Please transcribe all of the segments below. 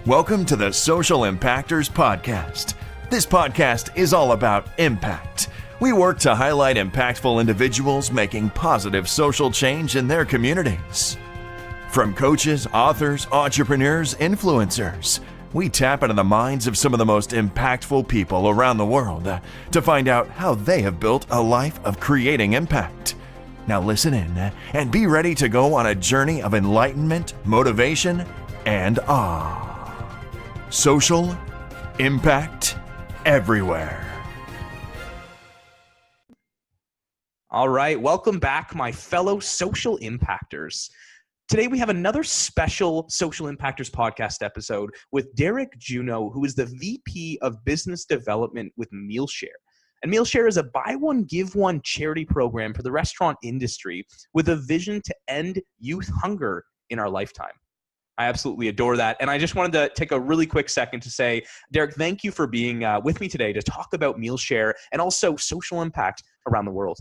Welcome to the Social Impactors Podcast. This podcast is all about impact. We work to highlight impactful individuals making positive social change in their communities. From coaches, authors, entrepreneurs, influencers, we tap into the minds of some of the most impactful people around the world to find out how they have built a life of creating impact. Now listen in and be ready to go on a journey of enlightenment, motivation, and awe. Social impact everywhere. All right, welcome back, my fellow social impactors. Today we have another special Social Impactors Podcast episode with Derek Juno, who is the VP of Business Development with Mealshare. And Mealshare is a buy one, give one charity program for the restaurant industry with a vision to end youth hunger in our lifetime. I absolutely adore that. And I just wanted to take a really quick second to say, Derek, thank you for being with me today to talk about Mealshare and also social impact around the world.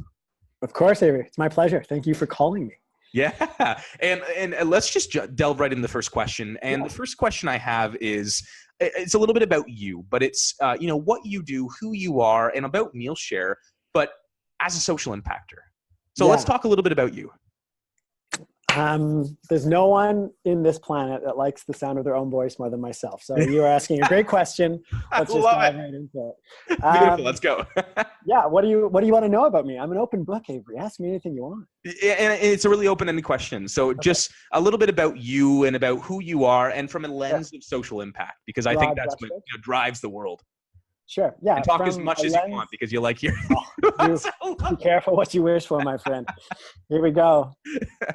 Of course, Avery. It's my pleasure. Thank you for calling me. Yeah. And let's just delve right into the first question. And the first question I have is, it's a little bit about you, but it's, what you do, who you are, and about Mealshare, but as a social impactor. So let's talk a little bit about you. There's no one in this planet that likes the sound of their own voice more than myself. So you are asking a great question. Let's just dive right into it. Beautiful. Let's go. Yeah. What do you want to know about me? I'm an open book, Avery. Ask me anything you want. And it's a really open-ended question. So just a little bit about you and about who you are and from a lens of social impact, because I think that's what drives the world. Sure. Yeah. And talk as much as you want because you like hearing. Be careful what you wish for, my friend. Here we go.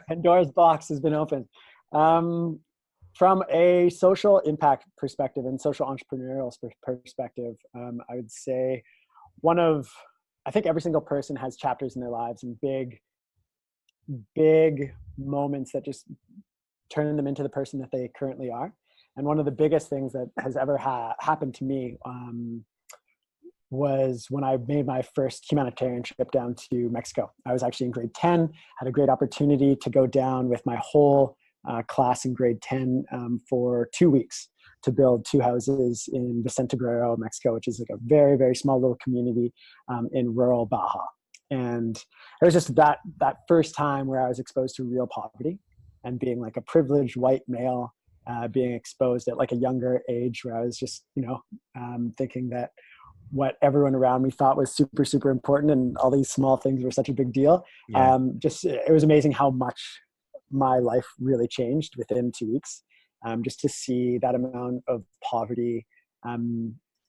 Pandora's box has been opened. From a social impact perspective and social entrepreneurial perspective, I would say I think every single person has chapters in their lives and big moments that just turn them into the person that they currently are. And one of the biggest things that has ever happened to me was when I made my first humanitarian trip down to Mexico. I was actually in grade 10, had a great opportunity to go down with my whole class in grade 10 for 2 weeks to build 2 houses in Vicente Guerrero, Mexico, which is like a very, very small little community in rural Baja. And it was just that first time where I was exposed to real poverty and being like a privileged white male, being exposed at like a younger age where I was just, thinking that what everyone around me thought was super, super important and all these small things were such a big deal. Yeah. It was amazing how much my life really changed within 2 weeks. Just to see that amount of poverty,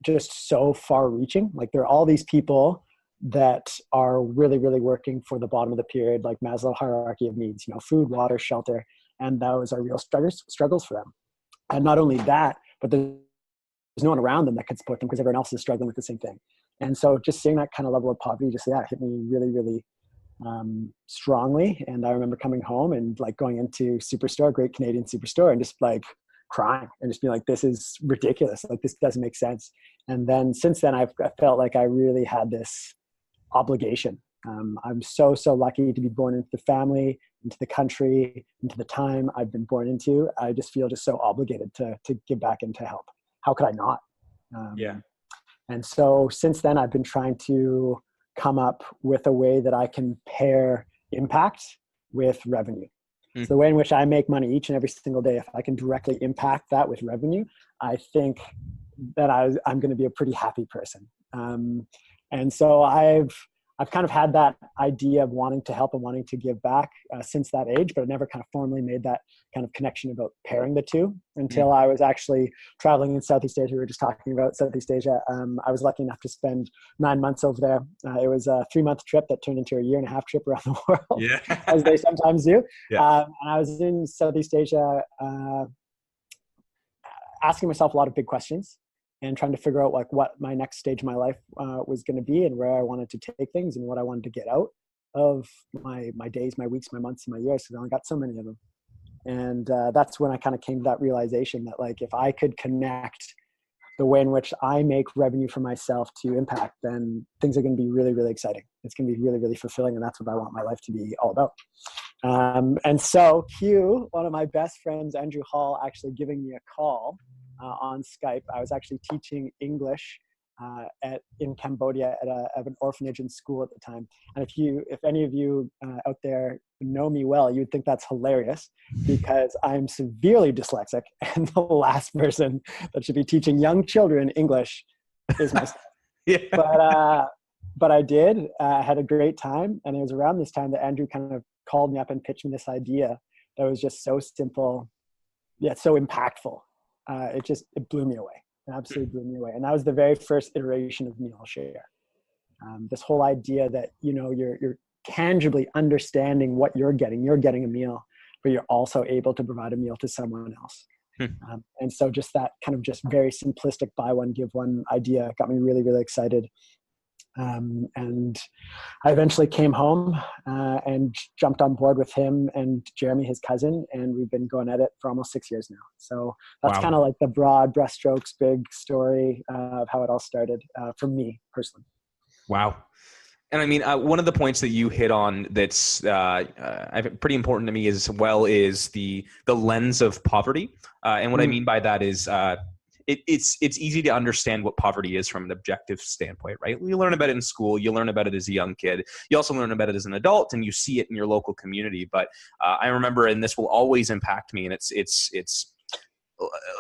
just so far reaching. Like there are all these people that are really, really working for the bottom of the pyramid, like Maslow hierarchy of needs, food, water, shelter. And those are real struggles for them. And not only that, but there's no one around them that could support them because everyone else is struggling with the same thing. And so just seeing that kind of level of poverty hit me really, really strongly. And I remember coming home and like going into Superstore, Great Canadian Superstore, and just like crying and just being like, this is ridiculous. Like this doesn't make sense. And then since then, I felt like I really had this obligation. I'm so lucky to be born into the family, into the country, into the time I've been born into. I just feel just so obligated to give back and to help. How could I not? And so since then, I've been trying to come up with a way that I can pair impact with revenue. So the way in which I make money each and every single day, if I can directly impact that with revenue, I think that I'm going to be a pretty happy person. And so I've kind of had that idea of wanting to help and wanting to give back since that age, but I never kind of formally made that kind of connection about pairing the two until I was actually traveling in Southeast Asia. We were just talking about Southeast Asia. I was lucky enough to spend 9 months over there. It was a 3-month trip that turned into a 1.5-year trip around the world, as they sometimes do. And I was in Southeast Asia asking myself a lot of big questions and trying to figure out like what my next stage of my life was going to be and where I wanted to take things and what I wanted to get out of my days, my weeks, my months, and my years. Because I only got so many of them. And that's when I kind of came to that realization that like, if I could connect the way in which I make revenue for myself to impact, then things are going to be really, really exciting. It's going to be really, really fulfilling. And that's what I want my life to be all about. And so Hugh, one of my best friends, Andrew Hall, actually giving me a call on Skype. I was actually teaching English in Cambodia at an orphanage in school at the time. And if any of you out there know me well, you'd think that's hilarious because I'm severely dyslexic, and the last person that should be teaching young children English is myself. Yeah. But I did. I had a great time, and it was around this time that Andrew kind of called me up and pitched me this idea that was just so simple, yet so impactful. It blew me away. It absolutely blew me away. And that was the very first iteration of Mealshare. This whole idea that, you're tangibly understanding what you're getting. You're getting a meal, but you're also able to provide a meal to someone else. And so just that kind of just very simplistic buy one, give one idea got me really, really excited. And I eventually came home and jumped on board with him and Jeremy, his cousin, and we've been going at it for almost 6 years now. So that's kind of like the broad brushstrokes, big story of how it all started for me personally. Wow. And I mean, one of the points that you hit on that's pretty important to me as well is the lens of poverty. And what I mean by that is it's easy to understand what poverty is from an objective standpoint, right? You learn about it in school, you learn about it as a young kid, you also learn about it as an adult, and you see it in your local community. But I remember, and this will always impact me, and it's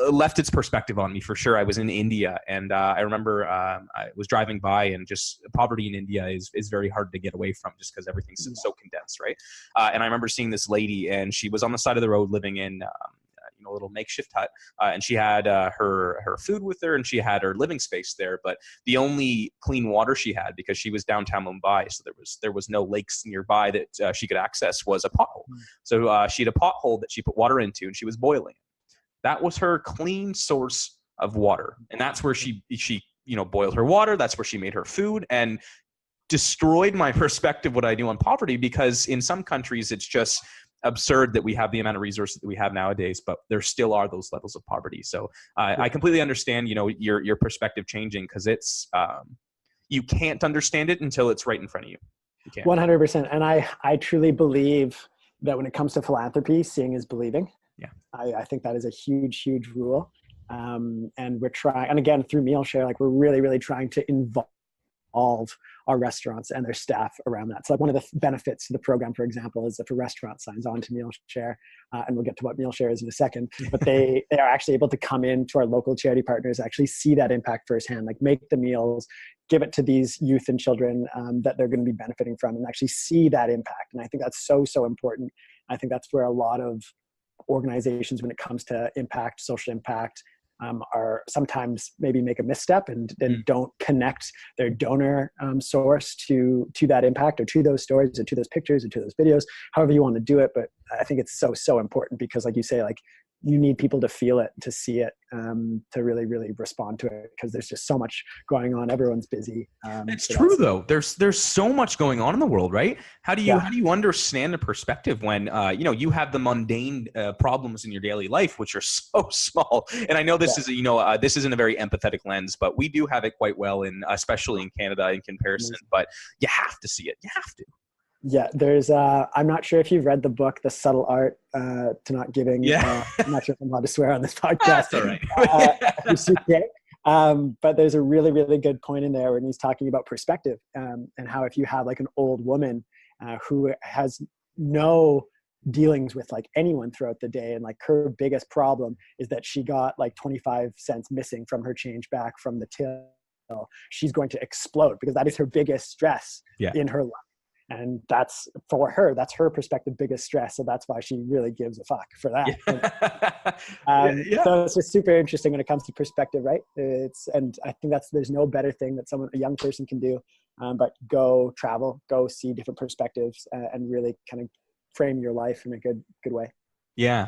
left its perspective on me for sure. I was in India, and I remember I was driving by, and just poverty in India is very hard to get away from just because everything's so condensed, right? And I remember seeing this lady, and she was on the side of the road living in a little makeshift hut, and she had her food with her, and she had her living space there, but the only clean water she had, because she was downtown Mumbai, so there was no lakes nearby that she could access, was a pothole. So she had a pothole that she put water into, and she was boiling. That was her clean source of water, and that's where she boiled her water. That's where she made her food, and destroyed my perspective what I do on poverty, because in some countries it's just absurd that we have the amount of resources that we have nowadays, but there still are those levels of poverty. So I completely understand, your perspective changing, because it's you can't understand it until it's right in front of you. You can't. 100%. And I truly believe that when it comes to philanthropy, seeing is believing. Yeah. I think that is a huge, huge rule. And we're trying, and again, through Mealshare, like we're really, really trying to involve our restaurants and their staff around that. So like one of the benefits to the program, for example, is if a restaurant signs on to Mealshare, and we'll get to what Mealshare is in a second, but they are actually able to come in to our local charity partners, actually see that impact firsthand, like make the meals, give it to these youth and children that they're going to be benefiting from, and actually see that impact. And I think that's so, so important. I think that's where a lot of organizations, when it comes to impact, social impact, are sometimes maybe make a misstep and don't connect their donor source to that impact, or to those stories, or to those pictures, or to those videos, however you want to do it. But I think it's so, so important, because like you say, like you need people to feel it, to see it, to really, really respond to it, because there's just so much going on. Everyone's busy. It's true though. There's so much going on in the world, right? How do you understand the perspective when you have the mundane problems in your daily life, which are so small? And I know this is this isn't a very empathetic lens, but we do have it quite well especially in Canada in comparison. But you have to see it. You have to. Yeah, there's I'm not sure if you've read the book, The Subtle Art to Not Giving. Yeah. I'm not sure if I'm allowed to swear on this podcast. That's all right. But there's a really, really good point in there when he's talking about perspective, and how if you have like an old woman who has no dealings with like anyone throughout the day, and like her biggest problem is that she got like 25 cents missing from her change back from the till, she's going to explode, because that is her biggest stress in her life. And that's for her, that's her perspective, biggest stress. So that's why she really gives a fuck for that. So it's just super interesting when it comes to perspective, right? And I think there's no better thing that a young person can do, but go travel, go see different perspectives, and really kind of frame your life in a good way. Yeah.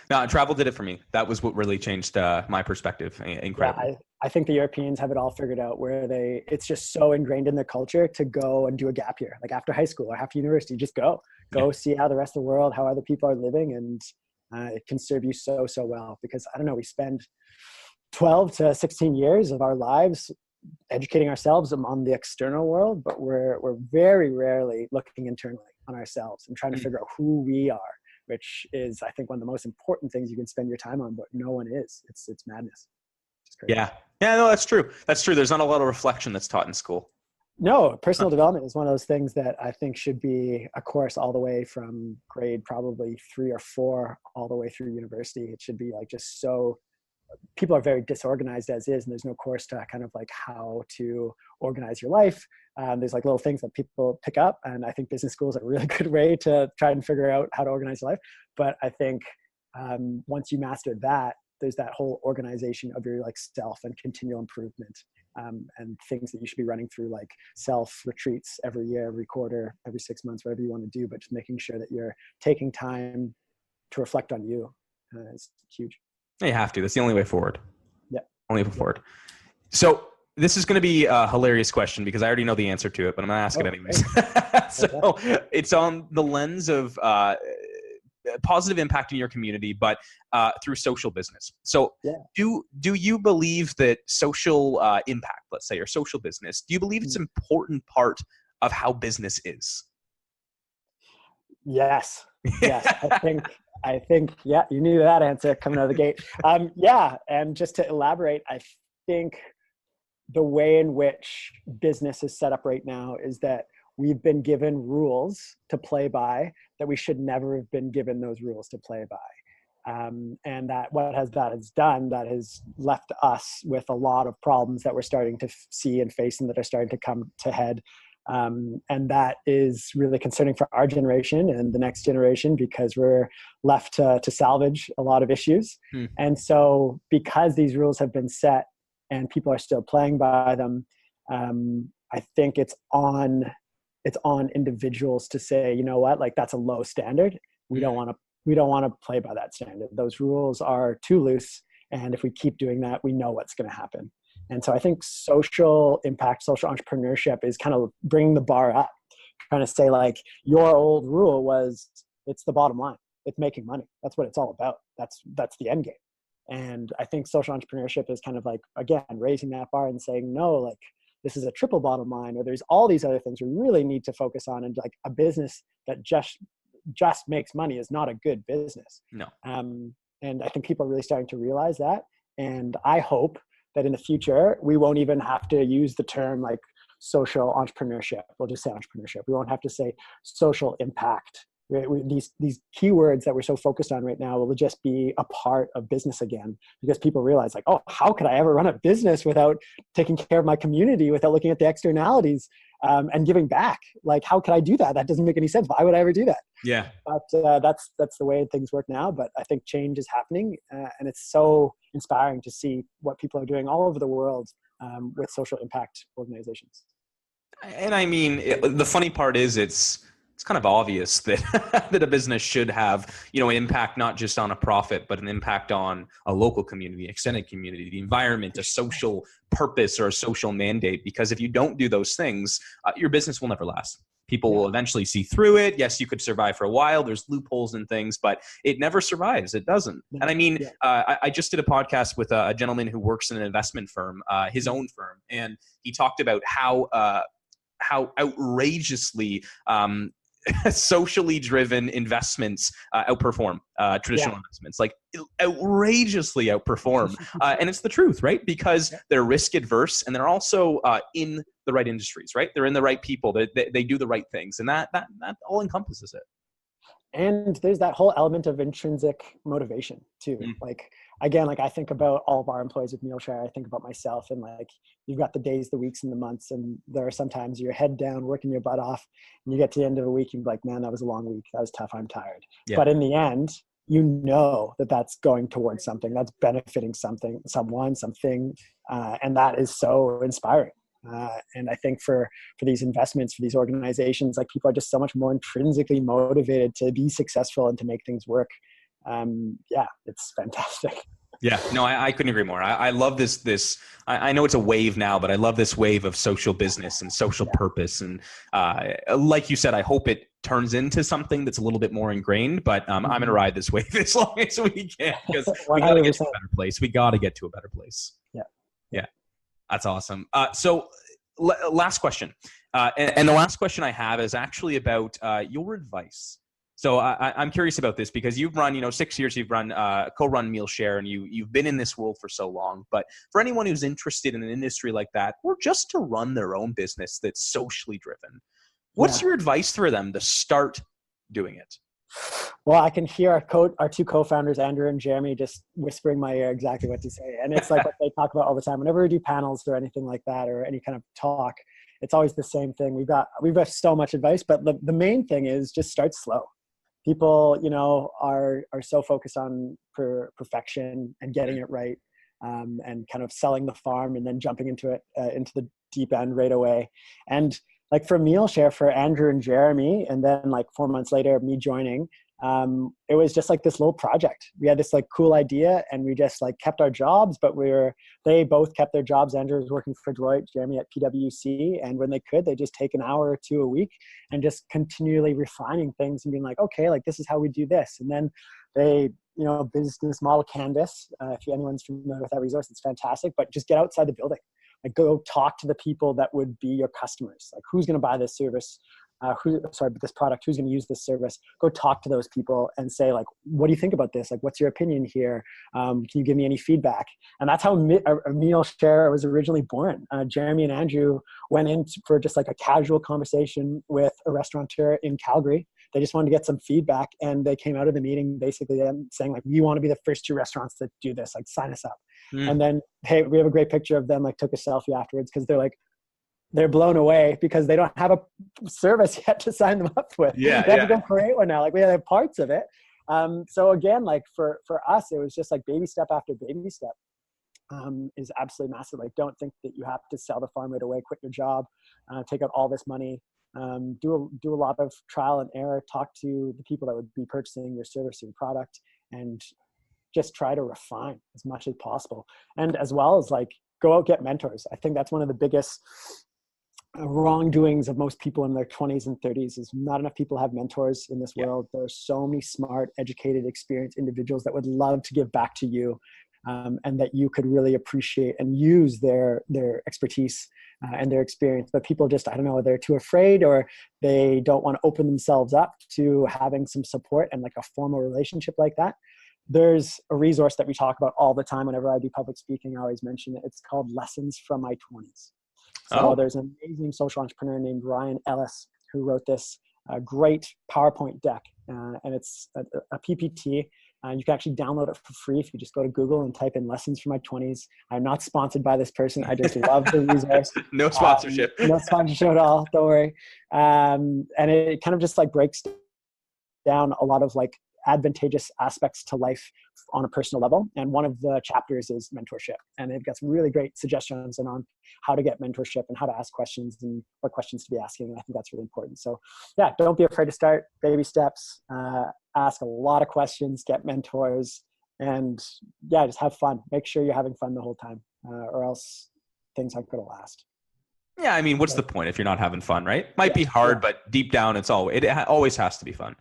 No, travel did it for me. That was what really changed my perspective. Incredible. Yeah, I think the Europeans have it all figured out, where it's just so ingrained in their culture to go and do a gap year, like after high school or after university, just go see how the rest of the world, how other people are living. And it can serve you so, so well, because I don't know, we spend 12 to 16 years of our lives educating ourselves on the external world, but we're very rarely looking internally on ourselves and trying to figure out who we are. which is, I think, one of the most important things you can spend your time on, but no one is. It's madness. It's crazy. Yeah. Yeah, no, that's true. That's true. There's not a lot of reflection that's taught in school. No, personal development is one of those things that I think should be a course all the way from grade probably 3 or 4 all the way through university. It should be like just so people are very disorganized as is, and there's no course to kind of like how to organize your life. There's like little things that people pick up, and I think business school is a really good way to try and figure out how to organize your life. But I think once you master that, there's that whole organization of your like self and continual improvement, and things that you should be running through, like self retreats every year, every quarter, every 6 months, whatever you want to do, but just making sure that you're taking time to reflect on you is huge. You have to. That's the only way forward. Yeah. Only way forward. So this is going to be a hilarious question because I already know the answer to it, but I'm going to ask it anyways. So it's on the lens of positive impact in your community, but through social business. So do you believe that social impact, let's say, or social business, do you believe it's an important part of how business is? Yes. I think, yeah, you knew that answer coming out of the gate. Yeah. And just to elaborate, I think the way in which business is set up right now is that we've been given rules to play by that we should never have been given those rules to play by. And that has left us with a lot of problems that we're starting to see and face and that are starting to come to head. And that is really concerning for our generation and the next generation because we're left to salvage a lot of issues. And so because these rules have been set and people are still playing by them, I think it's on individuals to say, you know what, like that's a low standard. We don't want to play by that standard. Those rules are too loose. And if we keep doing that, we know what's going to happen. And so I think social impact, social entrepreneurship is kind of bringing the bar up, trying to say like your old rule was it's the bottom line. It's making money. That's what it's all about. That's the end game. And I think social entrepreneurship is kind of like, again, raising that bar and saying, no, like this is a triple bottom line, or there's all these other things we really need to focus on. And like a business that just makes money is not a good business. No. And I think people are really starting to realize that. And I hope that in the future, we won't even have to use the term like social entrepreneurship. We'll just say entrepreneurship. We won't have to say social impact. These keywords that we're so focused on right now will just be a part of business again, because people realize like, oh, how could I ever run a business without taking care of my community, without looking at the externalities and giving back? Like, how could I do that? That doesn't make any sense. Why would I ever do that? Yeah. But that's the way things work now. But I think change is happening, and it's so inspiring to see what people are doing all over the world with social impact organizations. And I mean, the funny part is it's kind of obvious that that a business should have, impact not just on a profit, but an impact on a local community, extended community, the environment, a social purpose or a social mandate. Because if you don't do those things, your business will never last. People will eventually see through it. Yes, you could survive for a while. There's loopholes and things, but it never survives. It doesn't. And I mean, I just did a podcast with a gentleman who works in an investment firm, his own firm, and he talked about how outrageously socially driven investments outperform traditional investments, like outrageously outperform. And it's the truth, right? Because they're risk adverse and they're also in the right industries, right? They're in the right people. They do the right things, and that all encompasses it. And there's that whole element of intrinsic motivation too. Like, again, like I think about all of our employees with Mealshare. I think about myself, and like you've got the days, the weeks, and the months, and there are sometimes you're head down, working your butt off, and you get to the end of a week, and you're like, man, that was a long week. That was tough. I'm tired. Yeah. But in the end, you know that that's going towards something, that's benefiting something, someone, something, and that is so inspiring. And I think for these investments, for these organizations, like people are just so much more intrinsically motivated to be successful and to make things work. It's fantastic. Yeah, no, I couldn't agree more. I love this. I know it's a wave now, but I love this wave of social business and social purpose. And like you said, I hope it turns into something that's a little bit more ingrained, but I'm going to ride this wave as long as we can, because we got to get to a better place. We got to get to a better place. Yeah. That's awesome. So last question. And the last question I have is actually about your advice. So I'm curious about this because you've run, 6 years, you've run, co-run Mealshare, and you've been in this world for so long. But for anyone who's interested in an industry like that, or just to run their own business that's socially driven, what's your advice for them to start doing it? Well, I can hear our two co-founders, Andrew and Jeremy, just whispering in my ear exactly what to say. And it's like what they talk about all the time. Whenever we do panels or anything like that, or any kind of talk, it's always the same thing. We've got so much advice, but the main thing is just start slow. People, are so focused on perfection and getting it right, and kind of selling the farm and then jumping into it, into the deep end right away. And like for Mealshare, for Andrew and Jeremy, and then like 4 months later, me joining, it was just like this little project. We had this like cool idea, and we just like kept our jobs, but they both kept their jobs. Andrew was working for Deloitte, Jeremy at PwC. And when they could, they just take an hour or two a week and just continually refining things and being like, okay, like this is how we do this. And then they, business model canvas, if anyone's familiar with that resource, it's fantastic, but just get outside the building. Like go talk to the people that would be your customers. Like who's going to buy this service? This product, who's going to use this service? Go talk to those people and say like, what do you think about this? Like, what's your opinion here? Can you give me any feedback? And that's how Mealshare was originally born. Jeremy and Andrew went in for just like a casual conversation with a restaurateur in Calgary. They just wanted to get some feedback, and they came out of the meeting basically saying like, we want to be the first 2 restaurants that do this, like sign us up. And then, hey, we have a great picture of them, like took a selfie afterwards, because they're blown away because they don't have a service yet to sign them up with. They have to go create one now. Like we have parts of it. So again, like for us, it was just like baby step after baby step, is absolutely massive. Like don't think that you have to sell the farm right away, quit your job, take out all this money, do a lot of trial and error, talk to the people that would be purchasing your service and product, and just try to refine as much as possible. And as well as like go out, get mentors. I think that's one of the biggest wrongdoings of most people in their 20s and 30s is not enough people have mentors in this world. There are so many smart, educated, experienced individuals that would love to give back to you, and that you could really appreciate and use their expertise and their experience. But people just, I don't know, they're too afraid, or they don't want to open themselves up to having some support and like a formal relationship like that. There's a resource that we talk about all the time whenever I do public speaking. I always mention it. It's called Lessons from My 20s. So there's an amazing social entrepreneur named Ryan Ellis who wrote this great PowerPoint deck, and it's a PPT. You can actually download it for free if you just go to Google and type in Lessons from My 20s. I'm not sponsored by this person. I just love the resource. No sponsorship. No sponsorship at all. Don't worry. And it kind of just like breaks down a lot of like advantageous aspects to life on a personal level. And one of the chapters is mentorship. And they've got some really great suggestions on how to get mentorship and how to ask questions and what questions to be asking. And I think that's really important. So yeah, don't be afraid to start. Baby steps, ask a lot of questions, get mentors, and yeah, just have fun. Make sure you're having fun the whole time, or else things aren't going to last. Yeah, I mean, what's the point if you're not having fun, right? Might be hard, but deep down, it always has to be fun.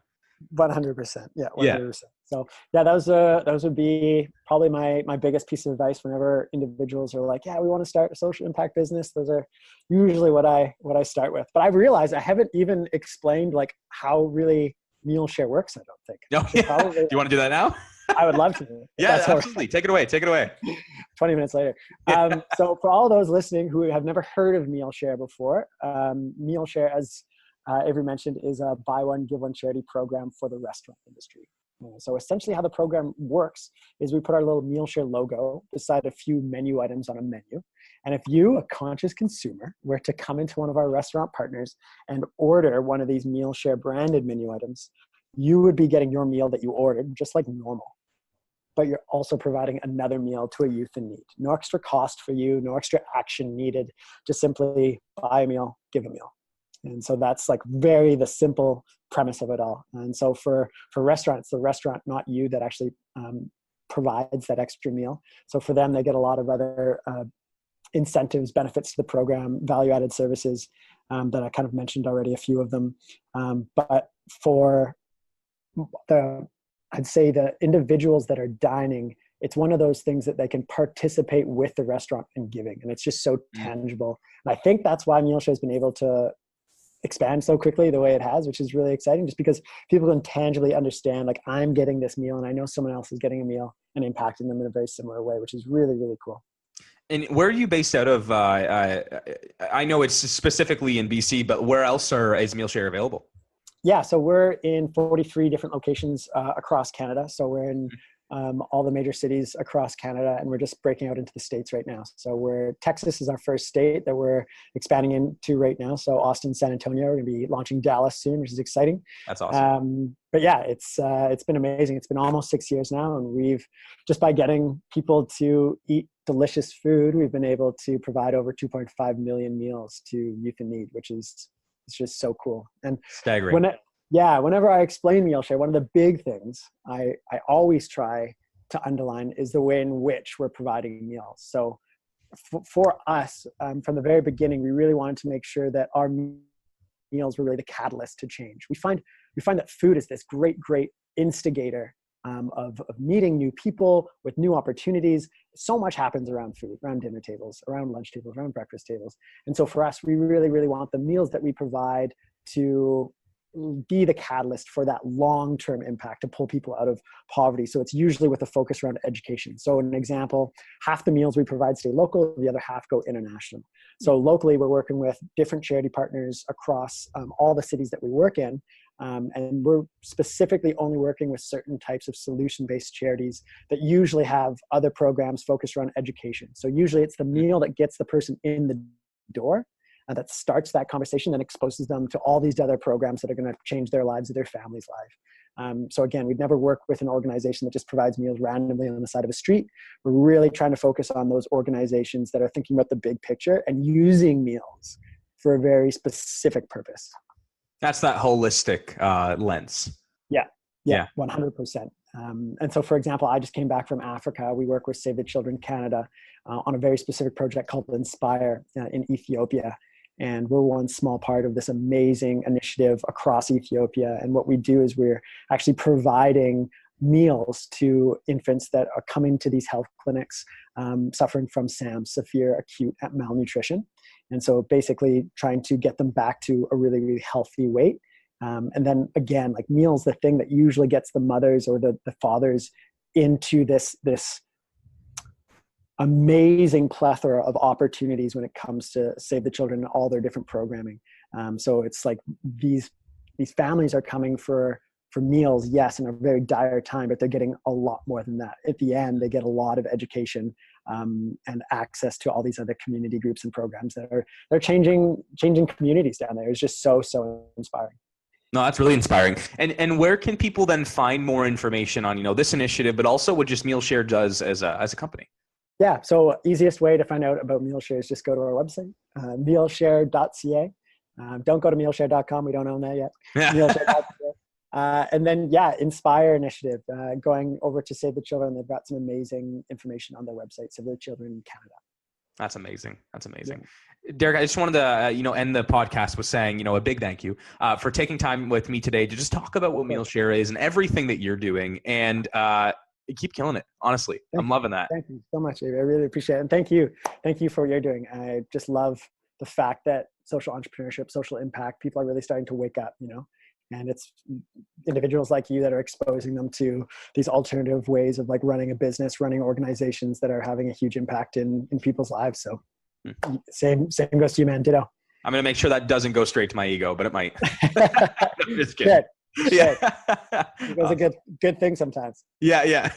100%. Yeah. 100%. So yeah, those would be probably my biggest piece of advice whenever individuals are like, yeah, we want to start a social impact business. Those are usually what I start with. But I've realized I haven't even explained like how really Mealshare works, I don't think. No, do you want to do that now? I would love to. Yeah, absolutely. Take it away. 20 minutes later. So for all those listening who have never heard of Mealshare before, Mealshare, as Avery mentioned, is a buy one, give one charity program for the restaurant industry. So essentially how the program works is we put our little Mealshare logo beside a few menu items on a menu. And if you, a conscious consumer, were to come into one of our restaurant partners and order one of these Mealshare branded menu items, you would be getting your meal that you ordered just like normal. But you're also providing another meal to a youth in need. No extra cost for you, no extra action needed. Just simply buy a meal, give a meal. And so that's like the simple premise of it all. And so for restaurants, the restaurant, not you, that actually provides that extra meal. So for them, they get a lot of other incentives, benefits to the program, value-added services that I kind of mentioned already, a few of them. But for I'd say the individuals that are dining, it's one of those things that they can participate with the restaurant in giving. And it's just so tangible. And I think that's why Mealshare has been able to expand so quickly the way it has, which is really exciting, just because people can tangibly understand, like, I'm getting this meal and I know someone else is getting a meal and impacting them in a very similar way, which is really, really cool. And where are you based out of? I know it's specifically in BC, but where else is Mealshare available? Yeah, so we're in 43 different locations across Canada. So we're in all the major cities across Canada, and we're just breaking out into the States right now. So Texas is our first state that we're expanding into right now. So Austin, San Antonio, we're going to be launching Dallas soon, which is exciting. That's awesome. But yeah, it's been amazing. It's been almost 6 years now, and we've, just by getting people to eat delicious food, we've been able to provide over 2.5 million meals to youth in need, which is, it's just so cool. And staggering. Whenever I explain Mealshare, one of the big things I always try to underline is the way in which we're providing meals. So for us, from the very beginning, we really wanted to make sure that our meals were really the catalyst to change. We find that food is this great instigator of meeting new people with new opportunities. So much happens around food, around dinner tables, around lunch tables, around breakfast tables. And so for us, we really, really want the meals that we provide to be the catalyst for that long-term impact, to pull people out of poverty. So it's usually with a focus around education. So an example, half the meals we provide stay local, the other half go international. So locally, we're working with different charity partners across all the cities that we work in. And we're specifically only working with certain types of solution-based charities that usually have other programs focused around education. So usually it's the meal that gets the person in the door, that starts that conversation, then exposes them to all these other programs that are going to change their lives or their family's life. So again, we'd never work with an organization that just provides meals randomly on the side of a street. We're really trying to focus on those organizations that are thinking about the big picture and using meals for a very specific purpose. That's that holistic lens. Yeah, 100%. And so, for example, I just came back from Africa. We work with Save the Children Canada on a very specific project called Inspire in Ethiopia. And we're one small part of this amazing initiative across Ethiopia. And what we do is we're actually providing meals to infants that are coming to these health clinics suffering from SAM, severe acute malnutrition. And so basically trying to get them back to a really, really healthy weight. And then again, like meals, the thing that usually gets the mothers or the fathers into this amazing plethora of opportunities when it comes to Save the Children and all their different programming. So it's like these families are coming for meals, yes, in a very dire time, but they're getting a lot more than that. At the end, they get a lot of education and access to all these other community groups and programs that are changing communities down there. It's just so inspiring. No, that's really inspiring. And where can people then find more information on, this initiative, but also what just Mealshare does as a company? Yeah. So easiest way to find out about Mealshare is just go to our website, mealshare.ca. Don't go to mealshare.com. We don't own that yet. Mealshare.ca. And then, Inspire initiative, going over to Save the Children. They've got some amazing information on their website, Save the Children in Canada. That's amazing. Yeah. Derek, I just wanted to, end the podcast with saying, a big thank you for taking time with me today to just talk about what Mealshare is and everything that you're doing. And keep killing it. Honestly, I'm loving that. Thank you so much, Avery. I really appreciate it. And thank you for what you're doing. I just love the fact that social entrepreneurship, social impact, people are really starting to wake up, and it's individuals like you that are exposing them to these alternative ways of like running a business, running organizations that are having a huge impact in people's lives. So same goes to you, man. Ditto. I'm going to make sure that doesn't go straight to my ego, but it might. I'm just kidding. Yeah. It was a good thing sometimes. Yeah.